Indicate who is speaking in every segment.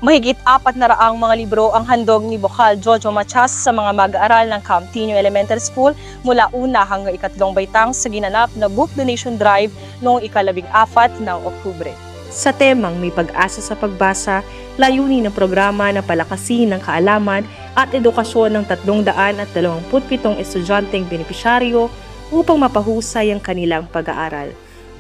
Speaker 1: Mahigit 400 mga libro ang handog ni Bokal Jojo Machas sa mga mag-aaral ng Camp Tino Elementary School mula una hanggang ikatlong baitang sa ginanap na book donation drive noong ika-14 ng Oktubre.
Speaker 2: Sa temang may pag-asa sa pagbasa, layunin ng programa na palakasin ng kaalaman at edukasyon ng 327 estudyanteng benepisyaryo upang mapahusay ang kanilang pag-aaral.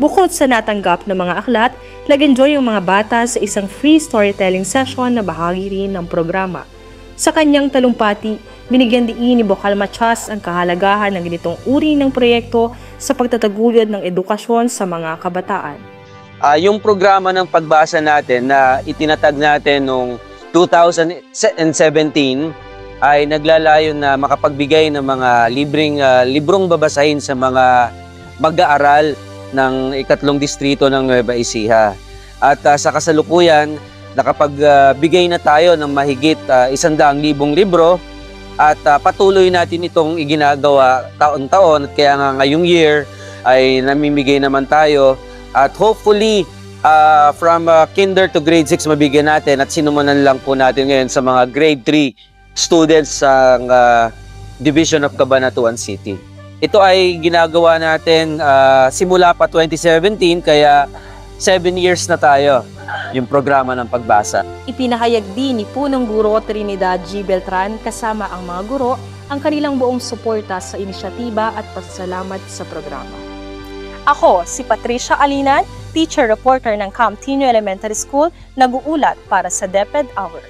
Speaker 2: Bukod sa natanggap ng mga aklat, nag-enjoy ang mga bata sa isang free storytelling session na bahagi rin ng programa. Sa kanyang talumpati, binigyan diin ni Bokal Machas ang kahalagahan ng ganitong uri ng proyekto sa pagtataguyod ng edukasyon sa mga kabataan.
Speaker 3: Yung programa ng pagbasa natin na itinatag natin noong 2017 ay naglalayon na makapagbigay ng mga librong babasahin sa mga mag-aaral ng ikatlong distrito ng Nueva Ecija. At sa kasalukuyan, nakapagbigay na tayo ng mahigit 100,000 libro at patuloy natin itong iginagawa taon-taon at kaya nga ngayong year ay namimigay naman tayo at hopefully from kinder to grade 6 mabigyan natin at sinumanan lang po natin ngayon sa mga grade 3 students sa Division of Cabanatuan City. Ito ay ginagawa natin simula pa 2017 kaya 7 years na tayo yung programa ng pagbasa.
Speaker 1: Ipinahayag din ni Punong Guro Trinidad G. Beltran kasama ang mga guro ang kanilang buong suporta sa inisyatiba at pasasalamat sa programa. Ako, si Patricia Alinan, teacher reporter ng Camp Tino Elementary School, nag-uulat para sa DepEd Hour.